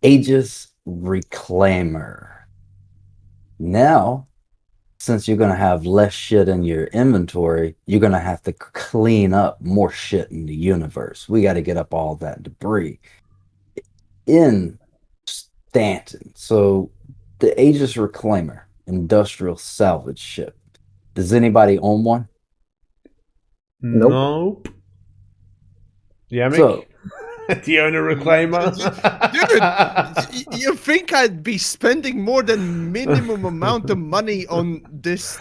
Aegis Reclaimer. Now, since you're going to have less shit in your inventory, you're going to have to clean up more shit in the universe. We got to get up all that debris in Stanton. So, the Aegis Reclaimer, industrial salvage ship. Does anybody own one? Nope. Yamik? So, do you own a reclaimer? Dude, you think I'd be spending more than minimum amount of money on this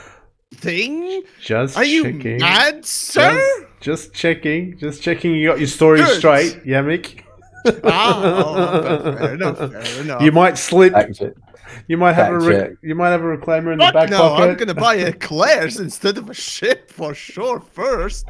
thing? Just Are you checking. mad, sir? Just checking. Just checking you got your story Good. straight, Yamik. Fair enough. You might slip. actually, You might have Fact you might have a reclaimer in the Fuck back no, pocket. I'm gonna buy eclairs instead of a ship for sure first.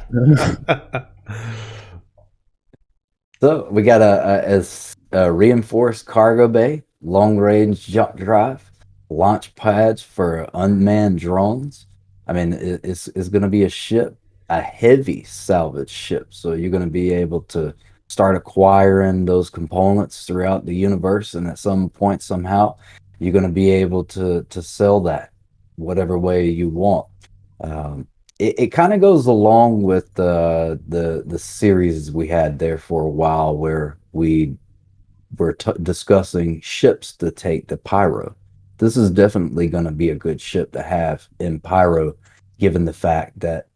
so we got a reinforced cargo bay, long range jump drive, launch pads for unmanned drones. I mean, it's going to be a ship, a heavy salvage ship. So you're going to be able to start acquiring those components throughout the universe, and at some point, somehow, you're going to be able to sell that whatever way you want. It kind of goes along with the series we had there for a while, where we were discussing ships to take to Pyro. This is definitely going to be a good ship to have in Pyro, given the fact that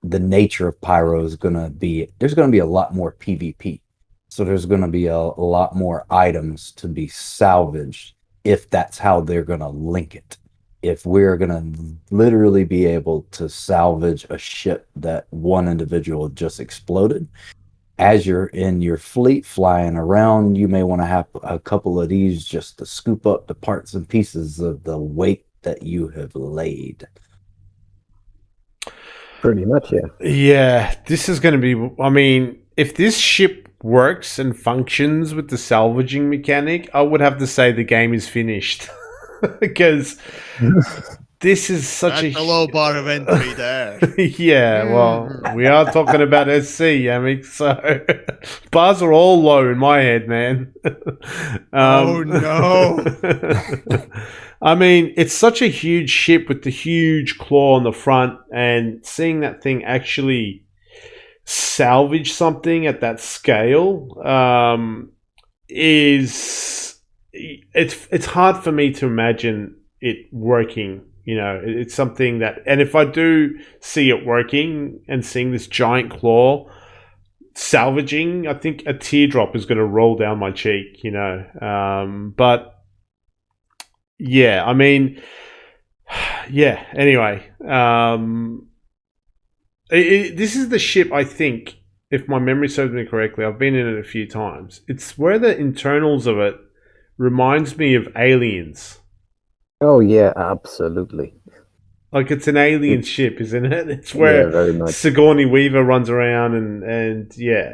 the nature of Pyro is going to be, there's going to be a lot more PvP. So there's going to be a lot more items to be salvaged if that's how they're going to link it. If we're going to literally be able to salvage a ship that one individual just exploded, as you're in your fleet flying around, you may want to have a couple of these just to scoop up the parts and pieces of the weight that you have laid. Pretty much, yeah. Yeah, this is going to be. I mean, if this ship works and functions with the salvaging mechanic, I would have to say the game is finished. Because this is such That's a low bar of entry there. Yeah, well, we are talking about SC, Yamik, so bars are all low in my head, man. Oh no. I mean, it's such a huge ship with the huge claw on the front, and seeing that thing actually salvage something at that scale it's hard for me to imagine it working. You know, it's something that, and if I do see it working and seeing this giant claw salvaging, I think a teardrop is going to roll down my cheek, you know. But yeah, I mean, yeah, anyway, this is the ship, I think, if my memory serves me correctly, I've been in it a few times. It's where the internals of it reminds me of Aliens. Oh yeah, absolutely. Like it's an alien ship, isn't it? It's where very much. Sigourney Weaver runs around and the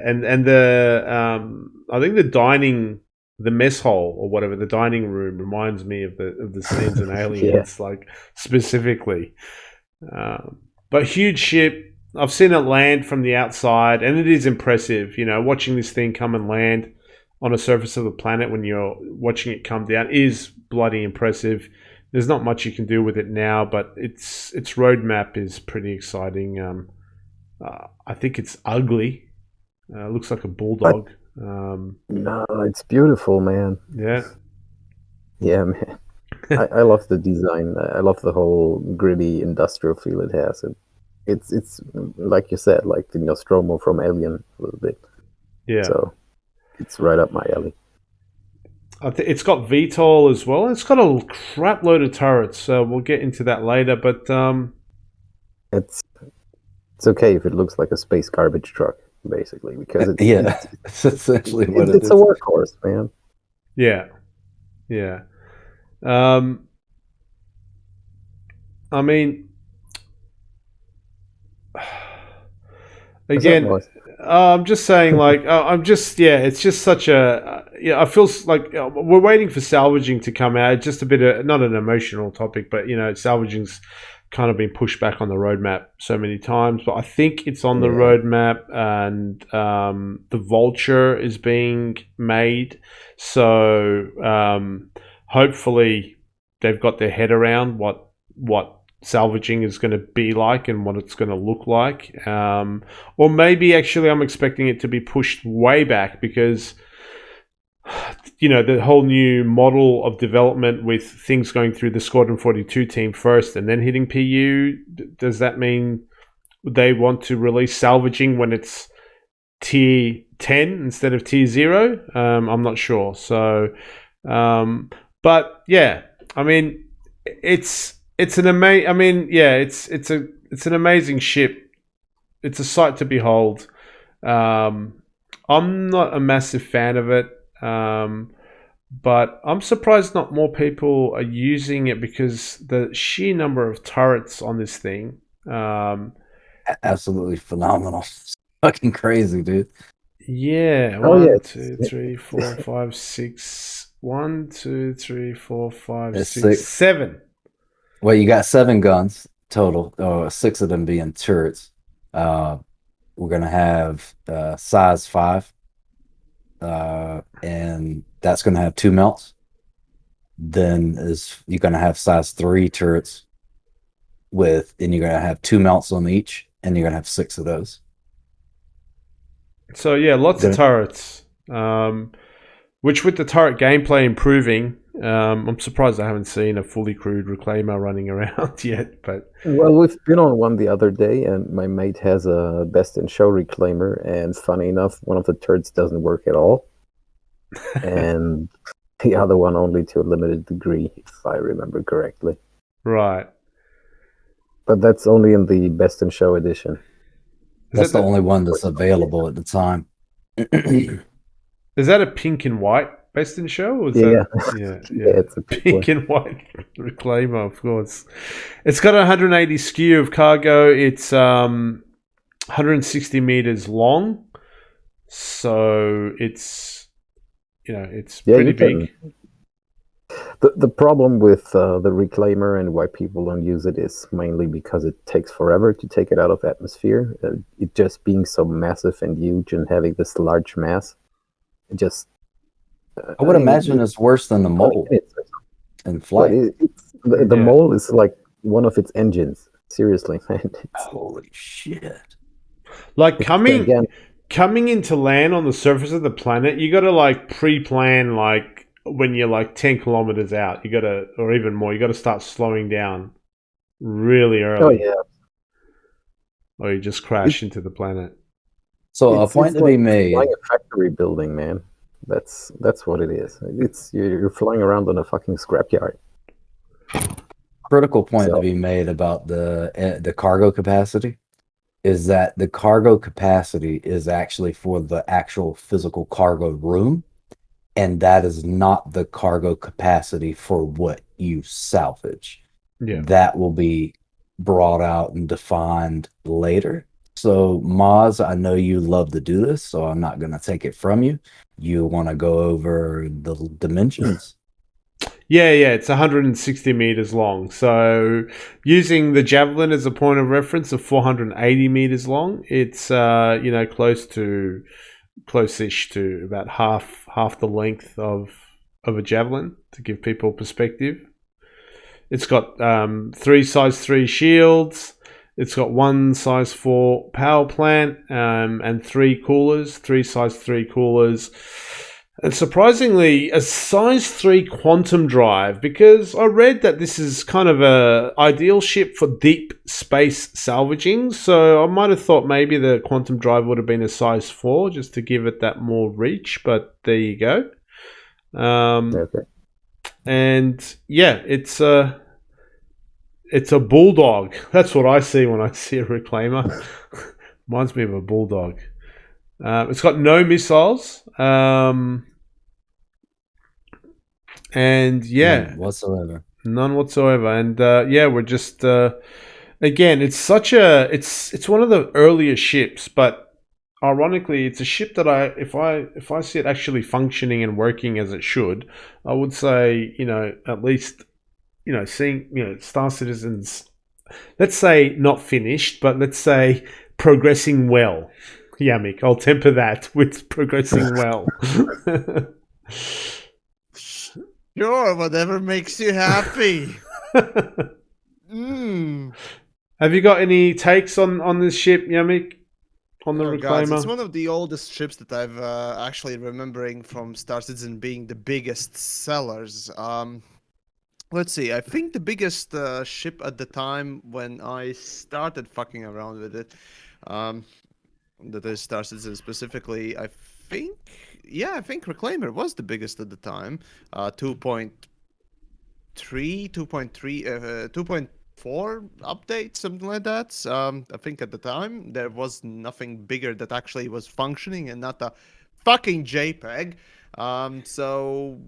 I think the mess hall or whatever, the dining room reminds me of the scenes in Aliens, like specifically. But huge ship. I've seen it land from the outside, and it is impressive. You know, watching this thing come and land on the surface of the planet when you're watching it come down is bloody impressive. There's not much you can do with it now, but its roadmap is pretty exciting. I think it's ugly. Looks like a bulldog. No, it's beautiful, man. Yeah. Yeah, man. I love the design. I love the whole gritty industrial feel it has. It's like you said, like the Nostromo from Alien a little bit. Yeah. So it's right up my alley. It's got VTOL as well. It's got a crap load of turrets, so we'll get into that later. But it's okay if it looks like a space garbage truck, basically, because it's essentially what it is. It's a workhorse, man. Yeah. I mean, again, I'm just saying, like, it's just such a, I feel like we're waiting for salvaging to come out. It's just a bit of, not an emotional topic, but, you know, salvaging's kind of been pushed back on the roadmap so many times, but I think it's on the roadmap, and the Vulture is being made. So hopefully they've got their head around what salvaging is going to be like and what it's going to look like. Or maybe actually I'm expecting it to be pushed way back because, you know, the whole new model of development with things going through the Squadron 42 team first and then hitting PU, does that mean they want to release salvaging when it's tier 10 instead of tier 0? I'm not sure. So, but yeah, I mean, it's an amazing. I mean, yeah, it's an amazing ship. It's a sight to behold. I'm not a massive fan of it. But I'm surprised not more people are using it because the sheer number of turrets on this thing. Absolutely phenomenal. It's fucking crazy, dude. Yeah. Oh, 1, yeah. 2, 3, 4, 5, 6. 1, 2, 3, 4, 5, It's 6, 6. 7. Well, you got 7 guns total, 6 of them being turrets. We're gonna have size 5. And that's going to have 2 melts. Then you're going to have size 3 turrets and you're going to have 2 melts on each, and you're going to have 6 of those. So yeah, lots of turrets. Which with the turret gameplay improving, I'm surprised I haven't seen a fully crewed reclaimer running around yet. But well, we've been on one the other day, and my mate has a best in show reclaimer, and funny enough, one of the turrets doesn't work at all, and the other one only to a limited degree, if I remember correctly. Right. But that's only in the best in show edition. That's the only one that's available at the time. Is that a pink and white best in show? Or is yeah. Yeah, it's a pink and white reclaimer, of course. It's got 180 SKU of cargo. It's 160 meters long, so it's pretty big. The problem with the reclaimer and why people don't use it is mainly because it takes forever to take it out of atmosphere. It just being so massive and huge and having this large mass. Just I would imagine it's worse than the mole in flight. The mole is like one of its engines. Seriously, man. Holy shit! Like coming into land on the surface of the planet, you got to like pre-plan like when you're like 10 kilometers out. You got to, or even more. You got to start slowing down really early. Oh yeah. Or you just crash into the planet. So a point to be made. Flying a factory building, man. That's what it is. You're flying around on a fucking scrapyard. Critical point to be made about the cargo capacity is that the cargo capacity is actually for the actual physical cargo room, and that is not the cargo capacity for what you salvage. Yeah. That will be brought out and defined later. So, Maz, I know you love to do this, so I'm not going to take it from you. You want to go over the dimensions? Yeah, it's 160 meters long. So, using the Javelin as a point of reference of 480 meters long, it's close-ish to about half the length of a Javelin, to give people perspective. It's got 3 size 3 shields. It's got 1 size 4 power plant and 3 coolers, 3 size 3 coolers. And surprisingly, a size 3 quantum drive, because I read that this is kind of a ideal ship for deep space salvaging. So I might have thought maybe the quantum drive would have been a size 4 just to give it that more reach. But there you go. Okay. And yeah, it's a bulldog. That's what I see when I see a reclaimer. Reminds me of a bulldog. It's got no missiles. And yeah, none whatsoever. And we're just again, it's it's one of the earlier ships, but ironically, it's a ship that if I see it actually functioning and working as it should, I would say, at least, seeing, Star Citizen's let's say not finished, but let's say progressing well. Yamik, I'll temper that with progressing well. Sure, whatever makes you happy. Mm. Have you got any takes on this ship, Yamik? On the Oh god, Reclaimer? it's one of the oldest ships that I've actually remembering from Star Citizen being the biggest sellers. Let's see. I think the biggest ship at the time when I started fucking around with it, um, that is Star Citizen specifically. I think Reclaimer was the biggest at the time. 2.3, 2.4 update, something like that. I think at the time there was nothing bigger that actually was functioning and not a fucking JPEG. So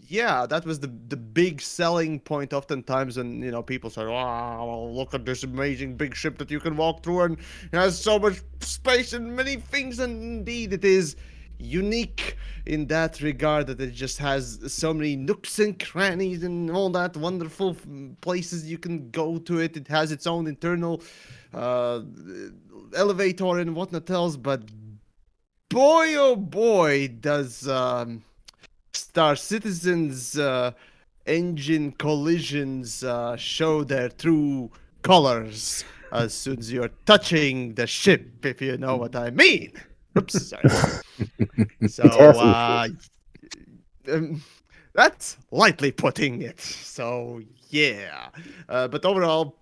yeah, that was the big selling point. Oftentimes, when people say, "Wow, look at this amazing big ship that you can walk through, and it has so much space and many things." And indeed, it is unique in that regard that it just has so many nooks and crannies and all that wonderful places you can go to it. It has its own internal elevator and whatnot else, but boy oh boy does Star Citizen's engine collisions show their true colors as soon as you're touching the ship, if you know what I mean. Oops, sorry. So, It has issues. That's lightly putting it. So, yeah. But overall,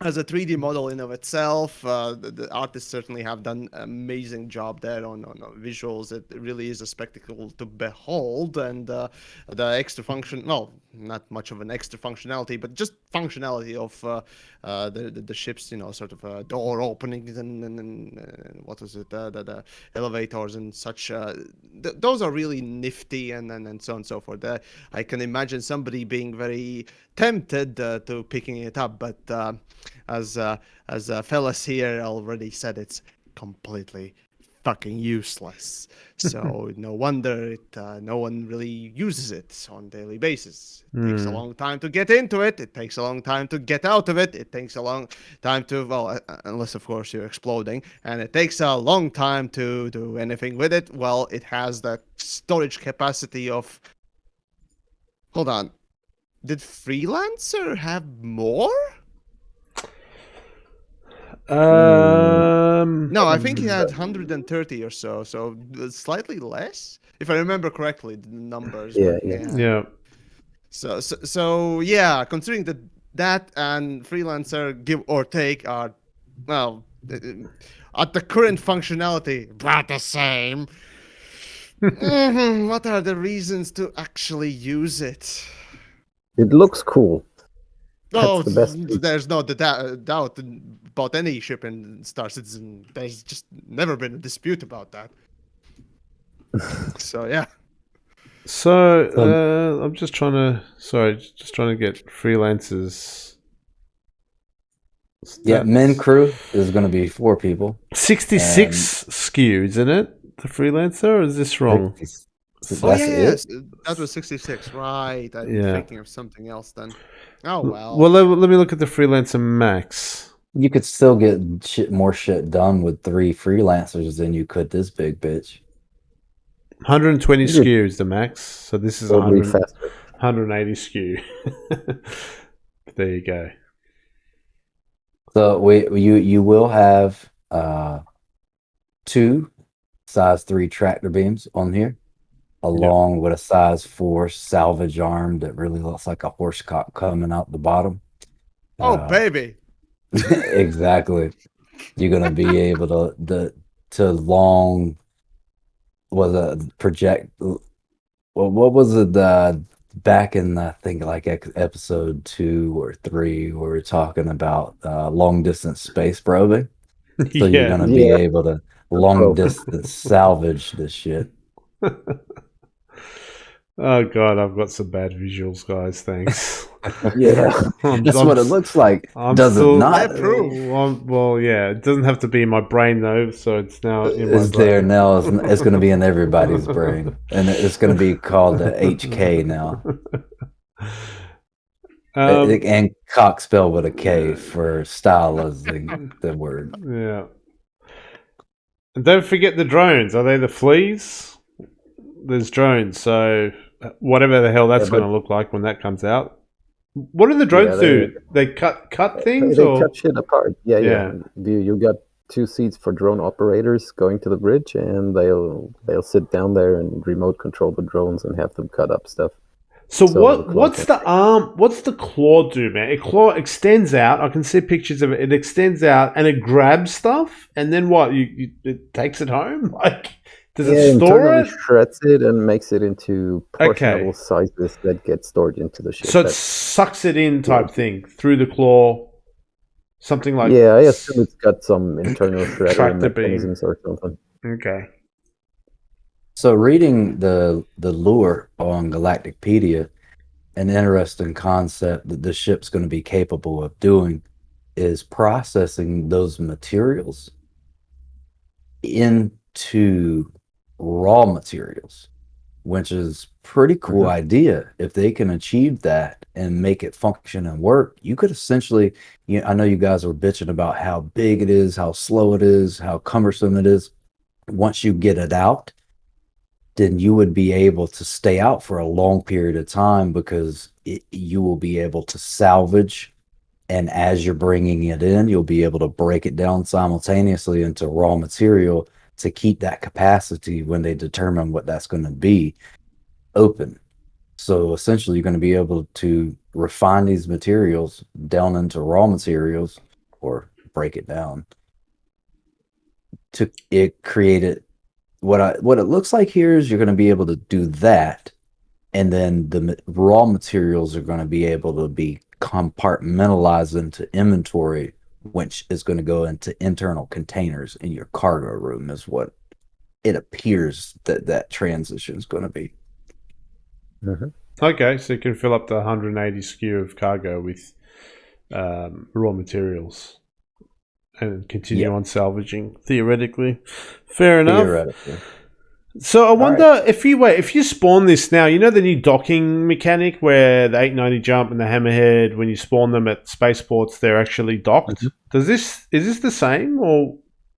as a 3D model in of itself, the artists certainly have done an amazing job there on visuals. It really is a spectacle to behold, and the extra function, well, not much of an extra functionality, but just functionality of the ship's, sort of door openings and what was it, the elevators and such. Those are really nifty and so on and so forth. I can imagine somebody being very tempted to picking it up, but as fellas here already said, it's completely fucking useless. So no wonder no one really uses it on a daily basis. It takes a long time to get into it. It takes a long time to get out of it. It takes a long time to, well, unless of course you're exploding, and it takes a long time to do anything with it. Well, it has that storage capacity of. Hold on. Did Freelancer have more? No, I think he had 130 or so, so slightly less, if I remember correctly, the numbers. Yeah, but Yeah. So yeah, considering that and Freelancer, give or take, are, well, at the current functionality, about the same. What are the reasons to actually use it? It looks cool. Oh, That's the best feature. there's no doubt about any ship in Star Citizen. There's just never been a dispute about that. So yeah. So I'm just trying to get freelancers. Yeah, men crew is going to be 4 people. 66 SKU, isn't it? The freelancer, or is this wrong? That's Oh yeah, it. yes, that was 66. Right, I'm Yeah. thinking of something else then. Oh well. Well, let me look at the freelancer max. You could still get more shit done with 3 freelancers than you could this big bitch. 120 Yeah. SKU is the max, so this is Probably 100, faster. 180 SKU. There you go. So you will have 2 size 3 tractor beams on here, along with a size 4 salvage arm that really looks like a horse cock coming out the bottom. Oh baby. Exactly. You're gonna be able to long was a project. What was it? Back in I think like episode 2 or 3, where we're talking about long distance space probing. So you're gonna be Yeah. able to long distance salvage this shit. Oh god, I've got some bad visuals, guys. Thanks. Yeah. That's what it looks like. I'm Does still, it not? I approve. Well, yeah, it doesn't have to be in my brain though, so it's now in my It's brain. there now. It's going to be in everybody's brain, and it's going to be called the HK now. And cock spelled with a K for stylizing the word. Yeah. And don't forget the drones. Are they the fleas? There's drones, so whatever the hell that's Yeah, going but to look like when that comes out. What do the drones yeah, do? They cut things, they or cut shit apart. Yeah, yeah. yeah. You got 2 seats for drone operators going to the bridge, and they'll sit down there and remote control the drones and have them cut up stuff. So So the claw what's can. the arm? What's the claw do, man? A claw extends out. I can see pictures of it. It extends out and it grabs stuff, and then what? It takes it home. Like, does it store Internally it? shreds it and makes it into Okay. portionable sizes that get stored into the ship. So it sucks it in type Yeah. thing through the claw. Something like Yeah, I assume it's got some internal shredder tractor beam. mechanisms or something. Okay. So reading the lure on Galacticpedia, an interesting concept that the ship's going to be capable of doing is processing those materials into raw materials, which is pretty cool idea. If they can achieve that and make it function and work, you could essentially, I know you guys were bitching about how big it is, how slow it is, how cumbersome it is. Once you get it out, then you would be able to stay out for a long period of time because you will be able to salvage. And as you're bringing it in, you'll be able to break it down simultaneously into raw material to keep that capacity when they determine what that's going to be open. So essentially, you're going to be able to refine these materials down into raw materials or break it down to create it. What it looks like here is you're going to be able to do that, and then the raw materials are going to be able to be compartmentalized into inventory, which is going to go into internal containers in your cargo room, is what it appears that transition is going to be. Okay, so you can fill up the 180 SKU of cargo with raw materials and continue on salvaging, theoretically. Fair enough. Theoretically. So I wonder if you spawn this now, you know the new docking mechanic where the 890 jump and the hammerhead, when you spawn them at spaceports, they're actually docked. Is this the same, or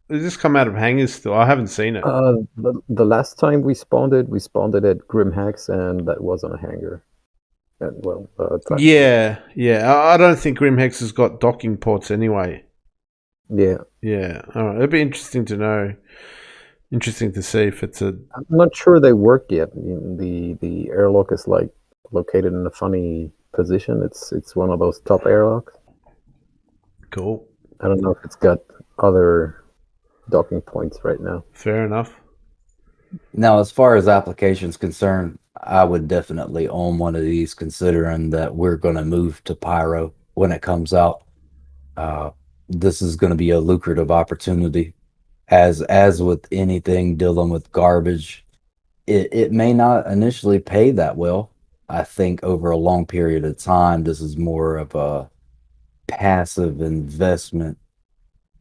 does this come out of hangars still? I haven't seen it. The last time we spawned it at Grimhacks, and that was on a hangar. And, yeah. I don't think Grimhex has got docking ports anyway. Yeah. All right, it'd be interesting to know. Interesting to see if it's a. I'm not sure they work yet. The airlock is like located in a funny position. It's one of those top airlocks. Cool. I don't know if it's got other docking points right now. Fair enough. Now, as far as applications concerned, I would definitely own one of these, considering that we're going to move to Pyro when it comes out. This is going to be a lucrative opportunity. As with anything dealing with garbage, it may not initially pay that well. I think over a long period of time, this is more of a passive investment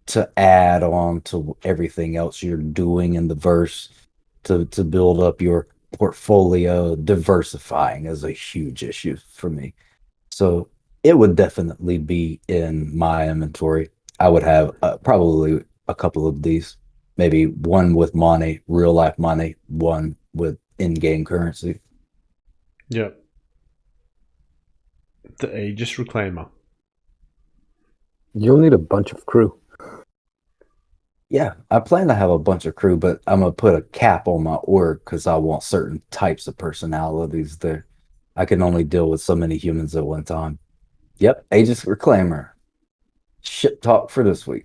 to add on to everything else you're doing in the verse to build up your portfolio. Diversifying is a huge issue for me. So it would definitely be in my inventory. I would have probably a couple of these, maybe one with money, real life money, one with in-game currency. Yep. The Aegis Reclaimer. You'll need a bunch of crew. Yeah, I plan to have a bunch of crew, but I'm gonna put a cap on my org because I want certain types of personalities there. I can only deal with so many humans at one time. Yep, Aegis Reclaimer. SHIPtalk for this week.